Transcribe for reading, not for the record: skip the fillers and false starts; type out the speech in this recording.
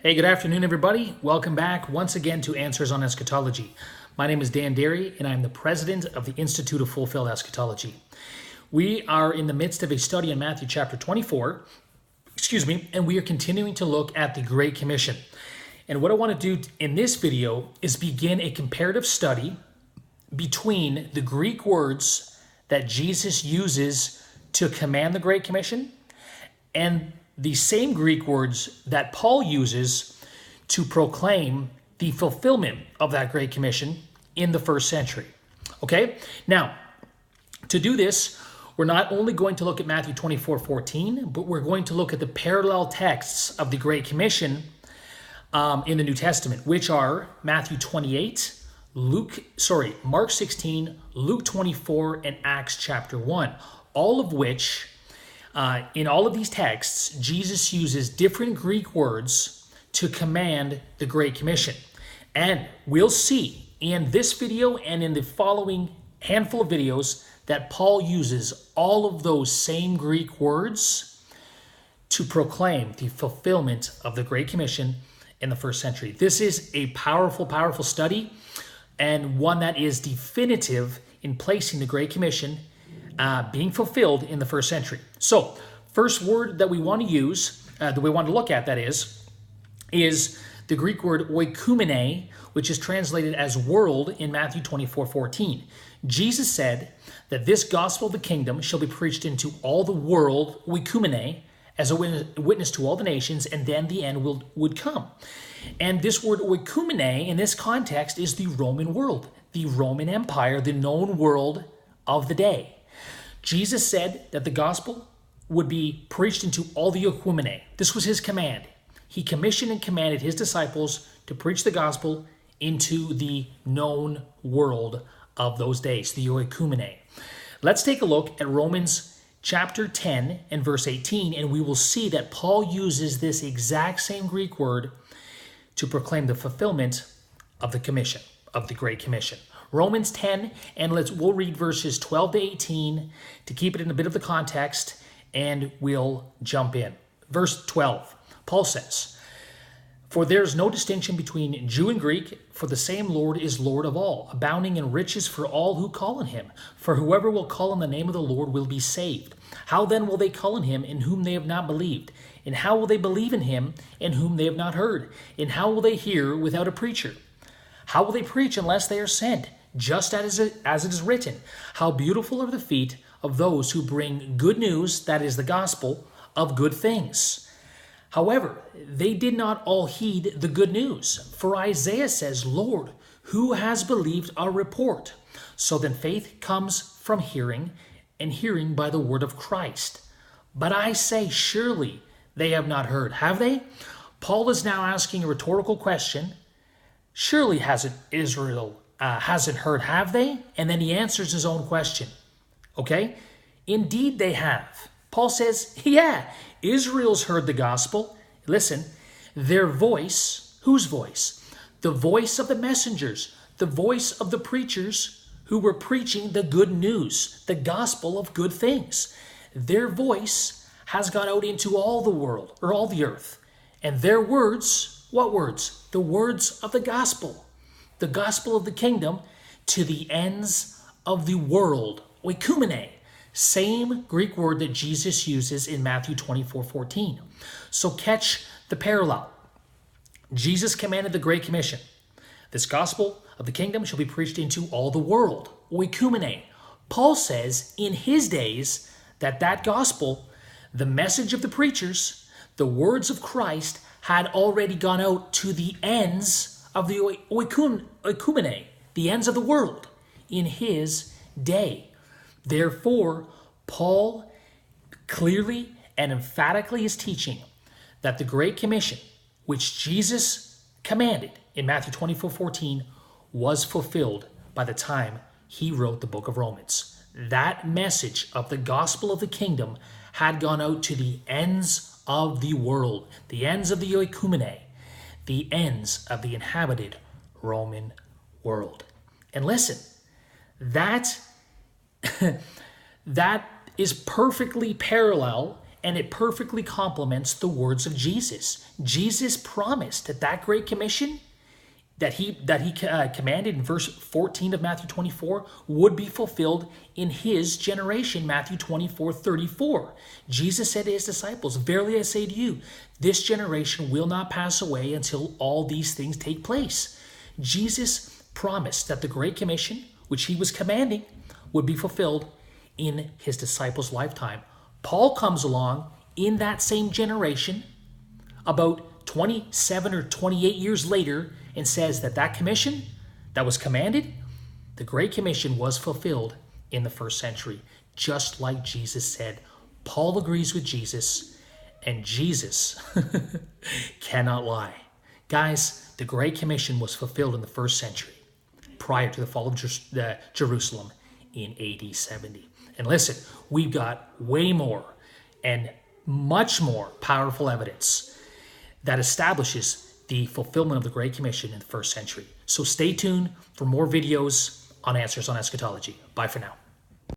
Hey, good afternoon, everybody. Welcome back once again to Answers on Eschatology. My name is Dan Derry, and I'm the president of the Institute of Fulfilled Eschatology. We are in the midst of a study in Matthew chapter 24, and we are continuing to look at the Great Commission. And what I want to do in this video is begin a comparative study between the Greek words that Jesus uses to command the Great Commission and the same Greek words that Paul uses to proclaim the fulfillment of that Great Commission in the first century. Okay? Now, to do this, we're not only going to look at Matthew 24:14, but we're going to look at the parallel texts of the Great Commission in the New Testament, which are Matthew 28, Mark 16, Luke 24, and Acts chapter 1, all of which in all of these texts, Jesus uses different Greek words to command the Great Commission. And we'll see in this video and in the following handful of videos that Paul uses all of those same Greek words to proclaim the fulfillment of the Great Commission in the first century. This is a powerful, powerful study, and one that is definitive in placing the Great Commission being fulfilled in the first century. So, first word that we want to use, that we want to look at, that is the Greek word oikoumene, which is translated as world in Matthew 24:14. Jesus said that this gospel of the kingdom shall be preached into all the world, oikoumene, as a witness to all the nations, and then the end would come. And this word oikoumene in this context is the Roman world, the Roman Empire, the known world of the day. Jesus said that the gospel would be preached into all the oikoumene. This was his command. He commissioned and commanded his disciples to preach the gospel into the known world of those days, the oikoumene. Let's take a look at Romans chapter 10 and verse 18, and we will see that Paul uses this exact same Greek word to proclaim the fulfillment of the commission, of the Great Commission. Romans 10, and we'll read verses 12 to 18 to keep it in a bit of the context, and we'll jump in. Verse 12, Paul says, "For there is no distinction between Jew and Greek, for the same Lord is Lord of all, abounding in riches for all who call on him. For whoever will call on the name of the Lord will be saved. How then will they call on him in whom they have not believed? And how will they believe in him in whom they have not heard? And how will they hear without a preacher? How will they preach unless they are sent? Just as it is written, how beautiful are the feet of those who bring good news, that is the gospel, of good things. However, they did not all heed the good news. For Isaiah says, Lord, who has believed our report? So then faith comes from hearing, and hearing by the word of Christ. But I say, surely they have not heard. Have they?" Paul is now asking a rhetorical question. Surely Israel hasn't heard, have they? And then he answers his own question. Okay? Indeed they have. Paul says, yeah, Israel's heard the gospel. Listen, their voice, whose voice? The voice of the messengers, the voice of the preachers who were preaching the good news, the gospel of good things. Their voice has gone out into all the world, or all the earth. And their words, what words? The words of the gospel of the kingdom, to the ends of the world. Oikoumene, same Greek word that Jesus uses in Matthew 24:14. So catch the parallel. Jesus commanded the Great Commission. This gospel of the kingdom shall be preached into all the world. Oikoumene. Paul says in his days that gospel, the message of the preachers, the words of Christ, had already gone out to the ends of the oikoumene, the ends of the world, in his day. Therefore, Paul clearly and emphatically is teaching that the Great Commission, which Jesus commanded in Matthew 24:14, was fulfilled by the time he wrote the book of Romans. That message of the gospel of the kingdom had gone out to the ends of the world, the ends of the oikoumene, the ends of the inhabited Roman world. And listen, that is perfectly parallel and it perfectly complements the words of Jesus. Jesus promised that that Great Commission that he commanded in verse 14 of Matthew 24 would be fulfilled in his generation, Matthew 24:34. Jesus said to his disciples, "Verily I say to you, this generation will not pass away until all these things take place." Jesus promised that the Great Commission, which he was commanding, would be fulfilled in his disciples' lifetime. Paul comes along in that same generation about 27 or 28 years later and says that that commission that was commanded, the Great Commission, was fulfilled in the first century, just like Jesus said. Paul agrees with Jesus, and Jesus cannot lie. Guys, the Great Commission was fulfilled in the first century, prior to the fall of Jerusalem in AD 70. And listen, we've got way more and much more powerful evidence that establishes the fulfillment of the Great Commission in the first century. So stay tuned for more videos on Answers on Eschatology. Bye for now.